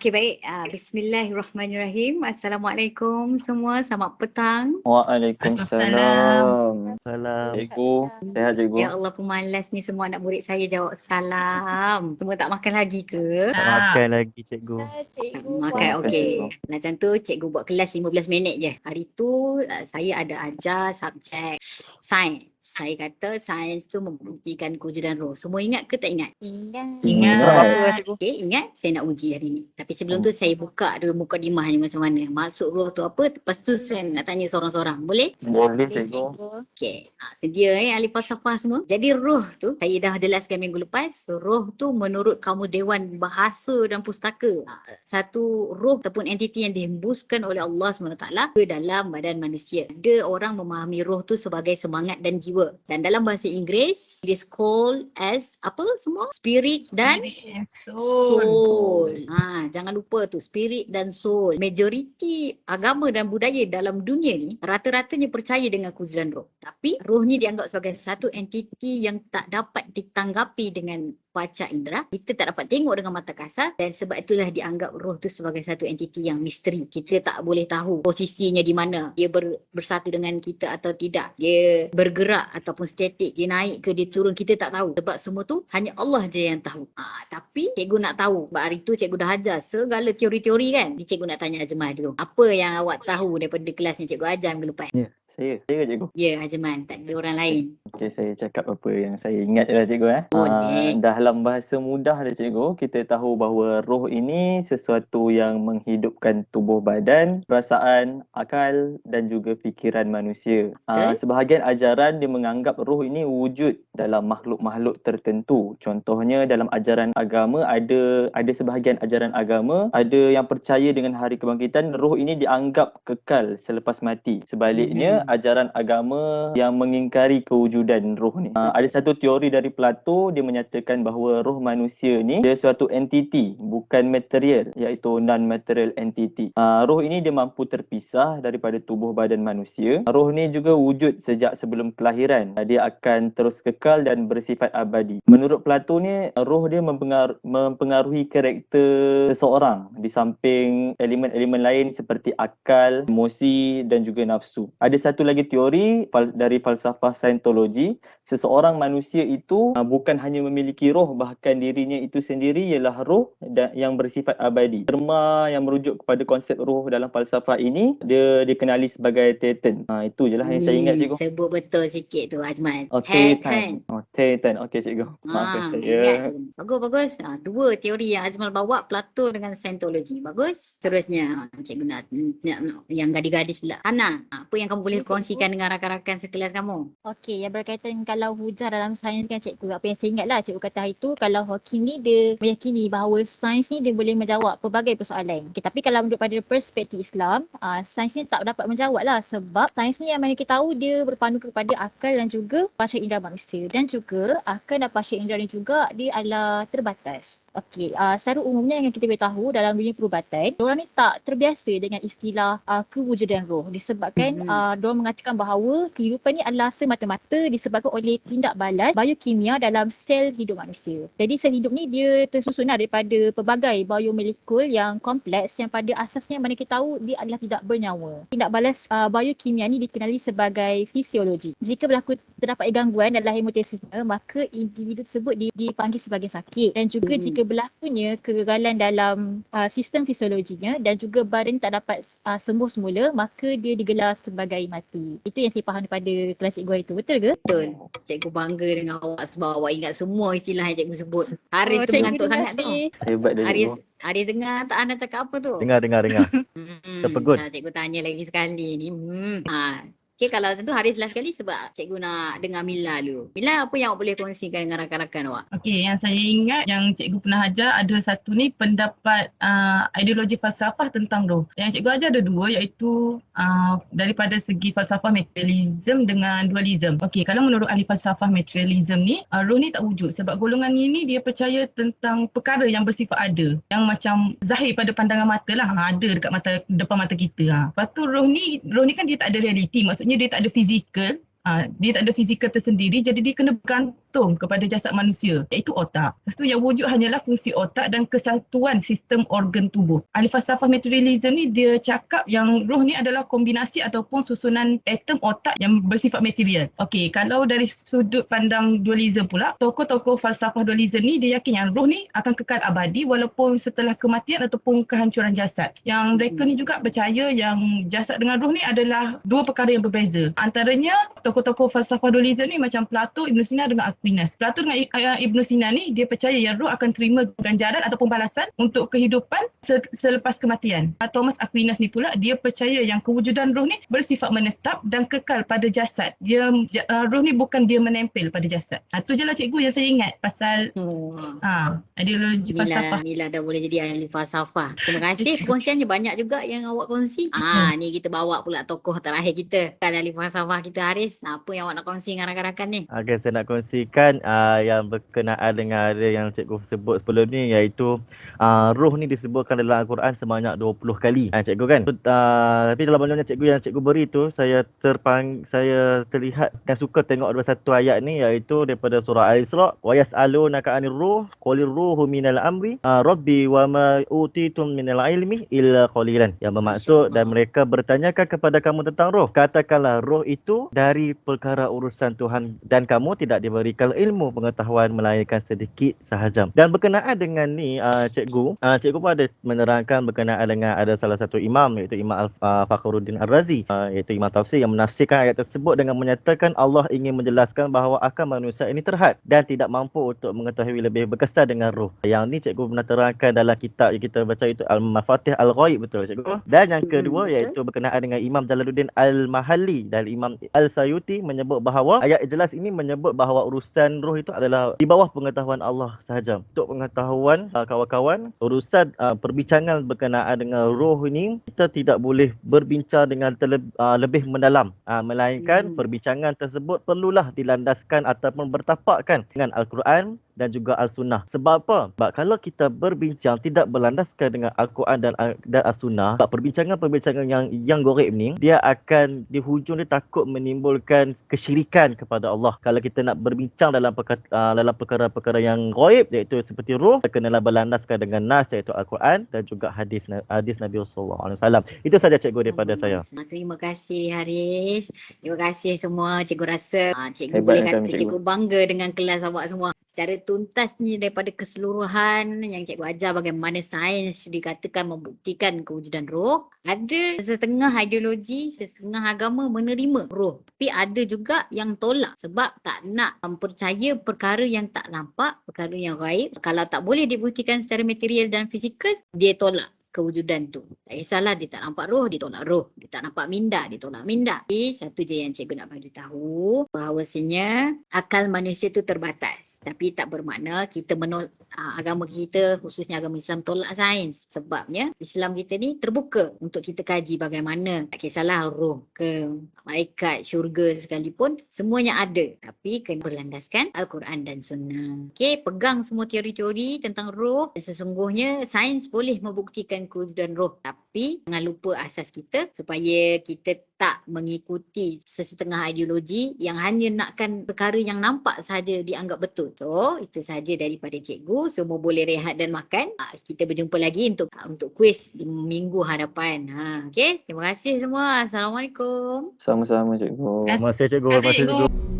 Okey, baik. Bismillahirrahmanirrahim. Assalamualaikum semua. Selamat petang. Waalaikumsalam. Salam. Cikgu, sehat cikgu? Ya Allah, pemalas ni semua anak murid saya jawab salam. Semua tak makan lagi ke? Tak makan lagi cikgu. Makan, okey. cikgu. Macam tu cikgu buat kelas 15 minit je. Hari tu saya ada ajar subjek sains. Saya kata sains tu membuktikan kewujudan roh. Semua ingat ke tak ingat? Ingat. Surah apa cikgu? Okey, ingat saya nak uji hari ni. Tapi sebelum tu saya buka dulu mukadimah ni macam mana. Maksud roh tu apa? Lepas tu saya nak tanya seorang-seorang. Boleh? Boleh cikgu. Okey, sedia ahli falsafah semua. Jadi roh tu saya dah jelaskan minggu lepas. Roh tu menurut kamu Dewan Bahasa dan Pustaka, satu roh ataupun entiti yang dihembuskan oleh Allah SWT ke dalam badan manusia. Ada orang memahami roh tu sebagai semangat dan jiwa. Dan dalam bahasa Inggeris, it is called as apa semua? Spirit dan soul. Jangan lupa tu, spirit dan soul. Majoriti agama dan budaya dalam dunia ni rata-ratanya percaya dengan kewujudan roh. Tapi roh ni dianggap sebagai satu entiti yang tak dapat ditanggapi dengan panca indera. Kita tak dapat tengok dengan mata kasar dan sebab itulah dianggap roh tu sebagai satu entiti yang misteri. Kita tak boleh tahu posisinya di mana. Dia bersatu dengan kita atau tidak. Dia bergerak ataupun statik. Dia naik ke dia turun. Kita tak tahu. Sebab semua tu hanya Allah je yang tahu. Tapi cikgu nak tahu. Sebab hari tu cikgu dah ajar segala teori-teori kan. Cikgu nak tanya Ajmal dulu. Apa yang awak tahu daripada kelas yang cikgu ajar minggu lepas? Saya ke cikgu? Ya, Ajmal. Tak ada orang lain. Okey, saya cakap apa yang saya ingat je lah cikgu. Boleh. Dalam bahasa mudah dah cikgu, kita tahu bahawa roh ini sesuatu yang menghidupkan tubuh badan, perasaan, akal dan juga fikiran manusia. Sebahagian ajaran dia menganggap roh ini wujud dalam makhluk-makhluk tertentu. Contohnya dalam ajaran agama ada sebahagian ajaran agama ada yang percaya dengan hari kebangkitan, roh ini dianggap kekal selepas mati. Sebaliknya ajaran agama yang mengingkari kewujudan roh ni. Ada satu teori dari Plato, dia menyatakan bahawa roh manusia ni dia suatu entiti, bukan material, iaitu non-material entity. Roh ini dia mampu terpisah daripada tubuh badan manusia. Roh ni juga wujud sejak sebelum kelahiran. Dia akan terus kekal dan bersifat abadi. Menurut Plato ni, roh dia mempengaruhi karakter seseorang di samping elemen-elemen lain seperti akal, emosi dan juga nafsu. Ada satu lagi teori dari falsafah Scientology, seseorang manusia itu bukan hanya memiliki roh, bahkan dirinya itu sendiri ialah roh yang bersifat abadi. Terma yang merujuk kepada konsep roh dalam falsafah ini, dia dikenali sebagai Thetan. Itu je lah yang saya ingat cikgu. Sebut betul sikit tu Ajmal. Thetan. Thetan. Okey cikgu. Maafkan saya. Ingat tu. Bagus. Dua teori yang Ajmal bawa, Plato dengan Scientology. Bagus. Terusnya cikgu nak yang gadis-gadis pula. Hana, apa yang kamu boleh kongsikan dengan rakan-rakan sekelas kamu? Okey, yang berkaitan kalau hujah dalam sains kan cikgu, apa yang saya ingat lah cikgu kata hari tu, kalau Hawking ni dia meyakini bahawa sains ni dia boleh menjawab pelbagai persoalan. Okay, tapi kalau menurut pada perspektif Islam, sains ni tak dapat menjawab lah sebab sains ni yang mana kita tahu dia berpandu kepada akal dan juga panca indera manusia, dan juga akal dan panca indera ni juga dia adalah terbatas. Okey, secara umumnya yang kita boleh tahu dalam dunia perubatan, diorang ni tak terbiasa dengan istilah kewujudan roh disebabkan diorang mengatakan bahawa kehidupan ni adalah semata-mata disebabkan oleh tindak balas biokimia dalam sel hidup manusia. Jadi sel hidup ni dia tersusun daripada pelbagai biomolekul yang kompleks yang pada asasnya mana kita tahu dia adalah tidak bernyawa. Tindak balas biokimia ni dikenali sebagai fisiologi. Jika berlaku terdapat gangguan dalam hemostatisme, maka individu tersebut dipanggil sebagai sakit, dan juga jika berlakunya kegagalan dalam sistem fisiologinya dan juga badan tak dapat sembuh semula, maka dia digelar sebagai mati. Itu yang saya faham daripada kelas cikgu hari tu. Betul ke? Betul. Cikgu bangga dengan awak sebab awak ingat semua istilah yang cikgu sebut. Haris tu mengantuk sangat tu. Hebat dah cikgu. Haris dengar tak Ana cakap apa tu? Dengar. Terpegun. Cikgu tanya lagi sekali ni. Okay, kalau macam tu Haris last sekali sebab cikgu nak dengar Mila dulu. Mila, apa yang awak boleh kongsikan dengan rakan-rakan awak? Okey, yang saya ingat yang cikgu pernah ajar ada satu ni pendapat ideologi falsafah tentang roh. Yang cikgu ajar ada dua, iaitu daripada segi falsafah materialism dengan dualism. Okey, kalau menurut ahli falsafah materialism ni, roh ni tak wujud sebab golongan ini dia percaya tentang perkara yang bersifat ada, yang macam zahir pada pandangan mata lah, ada dekat depan mata kita. Lepas tu roh ni kan dia tak ada realiti, maksudnya dia tak ada fizikal. Dia tak ada fizikal tersendiri, jadi dia kena atom kepada jasad manusia, iaitu otak. Lepas tu yang wujud hanyalah fungsi otak dan kesatuan sistem organ tubuh. Ahli falsafah materialism ni dia cakap yang roh ni adalah kombinasi ataupun susunan atom otak yang bersifat material. Okey, kalau dari sudut pandang dualism pula, tokoh-tokoh falsafah dualism ni dia yakin yang roh ni akan kekal abadi walaupun setelah kematian ataupun kehancuran jasad. Yang mereka ni juga percaya yang jasad dengan roh ni adalah dua perkara yang berbeza. Antaranya tokoh-tokoh falsafah dualism ni macam Plato, Ibn Sina dengan Aquinas. Plato dengan Ibn Sina ni dia percaya yang roh akan terima ganjaran ataupun balasan untuk kehidupan selepas kematian. Thomas Aquinas ni pula dia percaya yang kewujudan roh ni bersifat menetap dan kekal pada jasad. Roh ni bukan dia menempel pada jasad. Itu je lah cikgu yang saya ingat pasal ideologi falsafah. Mila dah boleh jadi ahli falsafah. Terima kasih kongsiannya, banyak juga yang awak kongsi. Ni kita bawa pula tokoh terakhir kita, kan ahli falsafah kita, Haris. Apa yang awak nak kongsi dengan rakan-rakan ni? Okay, saya nak kongsikan yang berkenaan dengan ada yang cikgu sebut sebelum ni, iaitu roh ni disebutkan dalam Al-Quran sebanyak 20 kali. Cikgu kan? Tapi dalam banyaknya cikgu yang cikgu beri tu, saya terlihat dan suka tengok ada satu ayat ni, iaitu daripada surah Al-Isra, wa yas'alunaka 'anir ruh qulir ruhu minal amri rabbi wa ma utitum minal ilmi illa qalilan. Yang bermaksud, dan mereka bertanyakan kepada kamu tentang roh, katakanlah roh itu dari perkara urusan Tuhan dan kamu tidak diberikan ilmu pengetahuan melainkan sedikit sahaja. Dan berkenaan dengan ni cikgu pun ada menerangkan berkenaan dengan ada salah satu imam, iaitu Imam Fakhruddin Ar-Razi, iaitu imam tafsir, yang menafsirkan ayat tersebut dengan menyatakan Allah ingin menjelaskan bahawa akal manusia ini terhad dan tidak mampu untuk mengetahui lebih berkesan dengan roh. Yang ni cikgu pernah terangkan dalam kitab yang kita baca, itu Al-Mafatih Al-Ghaib, betul cikgu? Dan yang kedua iaitu berkenaan dengan Imam Jalaluddin Al-Mahalli dan Imam Al-Sayuti menyebut bahawa ayat jelas ini menyebut bahawa urusan roh itu adalah di bawah pengetahuan Allah sahaja. Untuk pengetahuan kawan-kawan, urusan perbincangan berkenaan dengan roh ini, kita tidak boleh berbincang dengan lebih mendalam, melainkan perbincangan tersebut perlulah dilandaskan ataupun bertapakkan dengan Al-Quran dan juga Al-Sunnah. Sebab apa? Sebab kalau kita berbincang tidak berlandaskan dengan Al-Quran dan Al-Sunnah, perbincangan yang gorib ni, dia akan di hujung dia takut menimbulkan kesyirikan kepada Allah. Kalau kita nak berbincang dalam perkara-perkara yang ghaib, iaitu seperti roh, kenalah berlandaskan dengan nas, iaitu Al-Quran dan juga hadis Nabi sallallahu alaihi wasallam. Itu saja cikgu daripada saya. Terima kasih Haris. Terima kasih semua. Cikgu rasa cikgu Hebat boleh kami, kata cikgu. cikgu bangga dengan kelas awak semua. Secara tuntasnya daripada keseluruhan yang cikgu ajar bagaimana sains dikatakan membuktikan kewujudan roh. Ada setengah ideologi, setengah agama menerima roh. Tapi ada juga yang tolak sebab tak nak percaya perkara yang tak nampak, perkara yang gaib. Kalau tak boleh dibuktikan secara material dan fizikal, dia tolak kewujudan tu. Tak kisahlah dia tak nampak roh, dia tolak roh. Dia tak nampak minda, dia tolak minda. Jadi satu je yang cikgu nak bagi tahu, bahawasanya akal manusia tu terbatas. Tapi tak bermakna kita menolak agama kita, khususnya agama Islam, tolak sains. Sebabnya Islam kita ni terbuka untuk kita kaji bagaimana, tak kisahlah roh ke malaikat, syurga sekalipun, semuanya ada. Tapi kena berlandaskan Al-Quran dan Sunnah. Okey, pegang semua teori-teori tentang roh. Sesungguhnya sains boleh membuktikan kewujudan roh, tapi jangan lupa asas kita supaya kita tak mengikuti sesetengah ideologi yang hanya nakkan perkara yang nampak sahaja dianggap betul. So, itu sahaja daripada cikgu. Semua boleh rehat dan makan. Kita berjumpa lagi untuk kuis di minggu hadapan. Okey, terima kasih semua. Assalamualaikum. Sama-sama cikgu. Terima kasih cikgu. Terima kasih, cikgu.